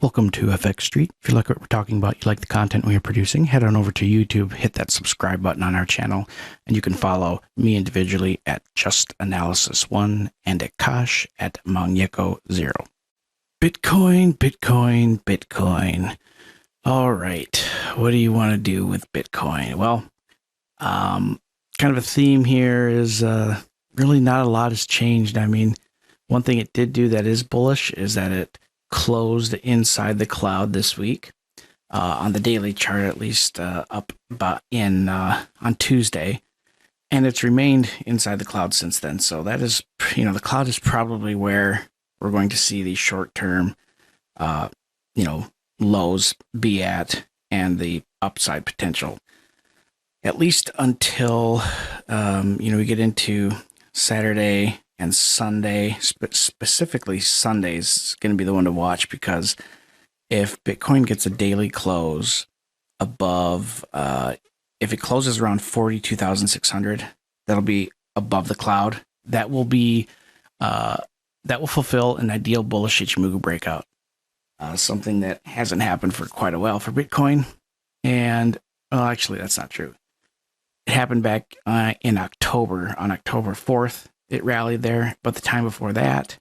Welcome to FX Street. If you like what we're talking about, you like the content we are producing, head on over to YouTube, hit that subscribe button on our channel, and you can follow me individually at Just Analysis 1 and at Kash at Mangyeko0. Bitcoin, Bitcoin, Bitcoin. All right, what do you want to do with Bitcoin? Well, kind of a theme here is really not a lot has changed. I mean, one thing it did do that is bullish is that it closed inside the cloud this week, on the daily chart at least, up about in on Tuesday, and it's remained inside the cloud since then. So that is, the cloud is probably where we're going to see the short term, lows be at and the upside potential, at least until we get into Saturday and Sunday. Specifically Sunday's going to be the one to watch, because if Bitcoin gets a daily close above, if it closes around 42,600, that'll be above the cloud. That will be that will fulfill an ideal bullish Ichimoku breakout, something that hasn't happened for quite a while for Bitcoin. And well, actually, that's not true. It happened back in October, on October 4th. It rallied there, but the time before that,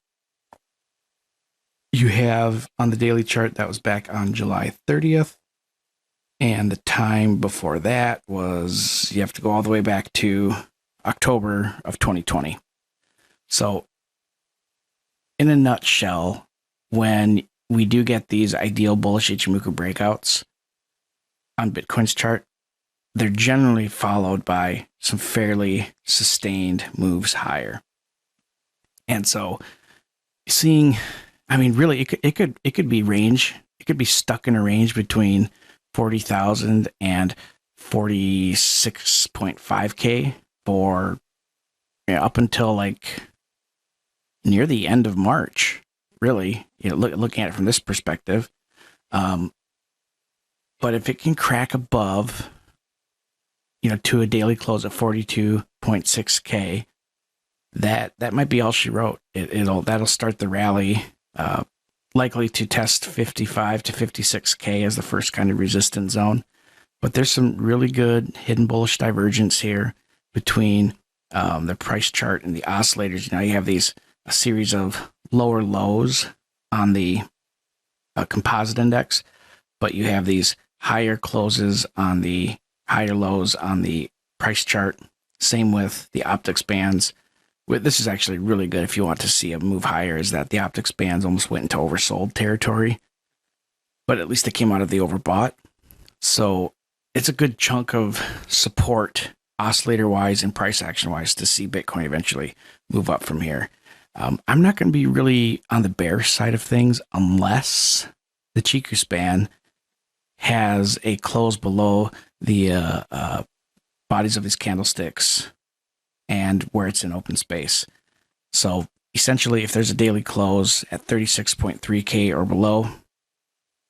you have on the daily chart that was back on July 30th, and the time before that was, you have to go all the way back to October of 2020. So, in a nutshell, when we do get these ideal bullish Ichimoku breakouts on Bitcoin's chart, they're generally followed by some fairly sustained moves higher. And so really it could be range. It could be stuck in a range between 40,000 and 46.5K for up until like near the end of March, really, looking at it from this perspective. But if it can crack above, to a daily close at 42.6K, that might be all she wrote. That'll start the rally, likely to test 55 to 56K as the first kind of resistance zone. But there's some really good hidden bullish divergence here between the price chart and the oscillators. You have a series of lower lows on the composite index, but you have these higher closes on the higher lows on the price chart. Same with the optics bands. This is actually really good if you want to see a move higher, is that the optics bands almost went into oversold territory, but at least they came out of the overbought. So it's a good chunk of support, oscillator wise and price action wise, to see Bitcoin eventually move up from here. I'm not going to be really on the bearish side of things unless the Chiku span has a close below the bodies of these candlesticks and where it's in open space. So essentially, if there's a daily close at 36.3K or below,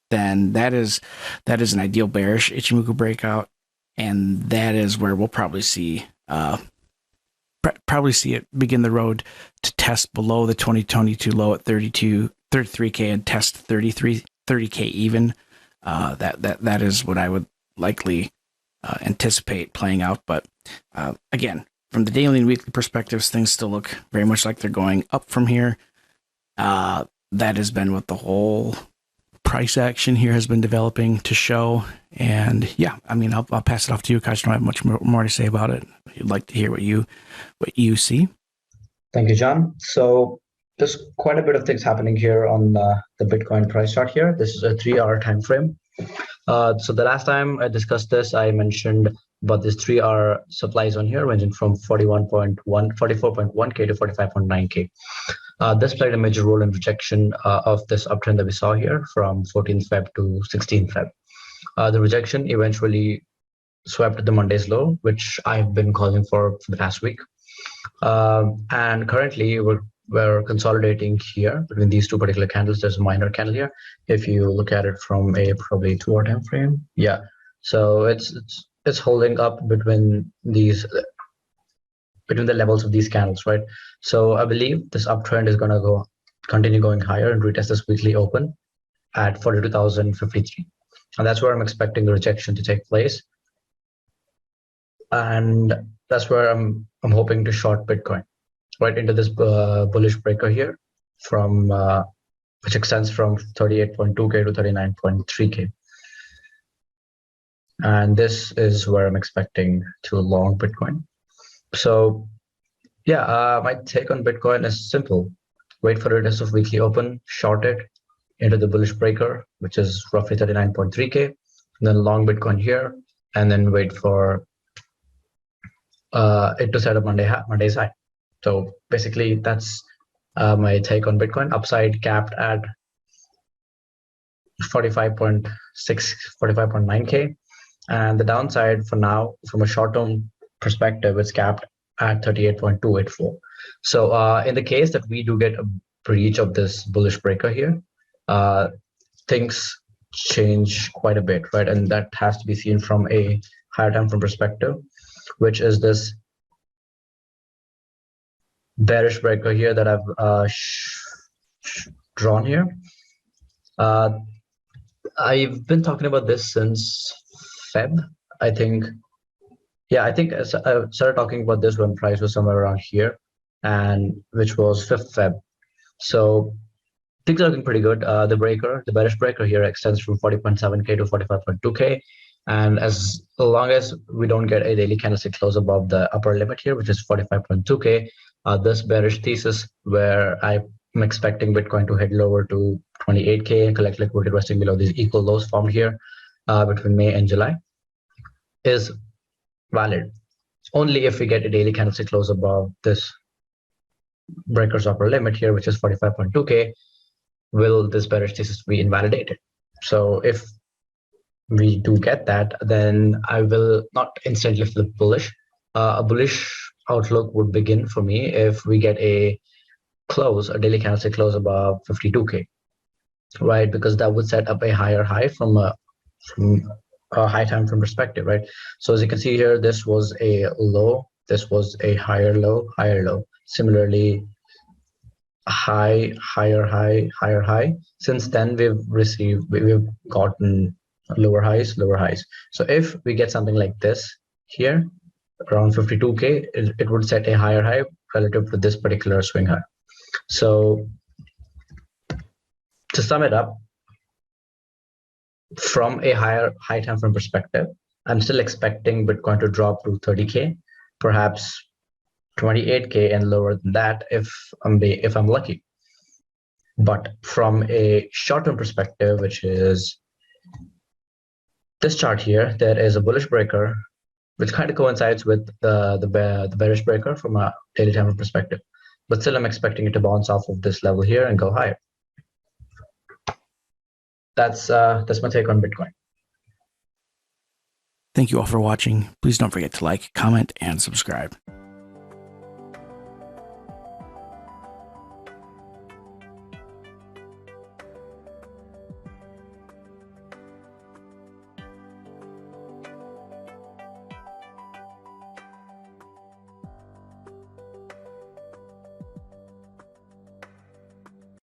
then that is an ideal bearish Ichimoku breakout, and that is where we'll probably see it begin the road to test below the 2022 low at 33K and test 30K even. That is what I would likely anticipate playing out. But again, from the daily and weekly perspectives, things still look very much like they're going up from here. That has been what the whole price action here has been developing to show. And yeah, I'll pass it off to you, Akash. I don't have much more to say about it. You'd like to hear what you see. Thank you, John. So there's quite a bit of things happening here on the Bitcoin price chart here. This is a 3-hour time frame. So the last time I discussed this, I mentioned about this 3-hour supply zone here, ranging from 44.1K to 45.9K. This played a major role in rejection of this uptrend that we saw here from 14th Feb to 16th Feb. The rejection eventually swept the Monday's low, which I've been calling for the past week. And currently we're consolidating here between these two particular candles. There's a minor candle here. If you look at it from a probably 2-hour time frame, yeah. So it's holding up between the levels of these candles, right? So I believe this uptrend is going to continue going higher and retest this weekly open. at 42,053. And that's where I'm expecting the rejection to take place. And that's where I'm hoping to short Bitcoin right into this bullish breaker here from which extends from 38.2K to 39.3K. And this is where I'm expecting to long Bitcoin. So yeah, my take on Bitcoin is simple. Wait for it as a weekly open, short it into the bullish breaker, which is roughly 39.3K, and then long Bitcoin here, and then wait for it to set up Monday's high. So basically, that's my take on Bitcoin. Upside capped at 45.6, 45.9K. And the downside for now, from a short-term perspective, it's capped at 38.284. So in the case that we do get a breach of this bullish breaker here, things change quite a bit, right? And that has to be seen from a higher time frame perspective, which is this bearish breaker here that I've drawn here. I've been talking about this since Feb, I think. Yeah, I think I started talking about this when price was somewhere around here, and which was 5th Feb. So things are looking pretty good. The bearish breaker here extends from 40.7K to 45.2K. And as long as we don't get a daily candlestick close above the upper limit here, which is 45.2K, this bearish thesis where I'm expecting Bitcoin to head lower to 28K and collect liquidity resting below these equal lows formed here between May and July is valid. Only if we get a daily candlestick close above this breaker's upper limit here, which is 45.2K, will this bearish thesis be invalidated. So if we do get that, then I will not instantly flip bullish. A bullish outlook would begin for me if we get a daily candlestick close above 52K, right? Because that would set up a higher high from a high time frame perspective, right? So as you can see here, this was a low, this was a higher low, higher low. Similarly, high, higher high, higher high. Since then, we've gotten lower highs, lower highs. So if we get something like this here, around 52K, it would set a higher high relative to this particular swing high. So to sum it up, from a high time frame perspective, I'm still expecting Bitcoin to drop to 30K, perhaps 28K and lower than that if I'm lucky. But from a short-term perspective, which is this chart here, there is a bullish breaker, which kind of coincides with the bearish breaker from a daily time frame perspective. But still, I'm expecting it to bounce off of this level here and go higher. That's my take on Bitcoin. Thank you all for watching. Please don't forget to like, comment, and subscribe.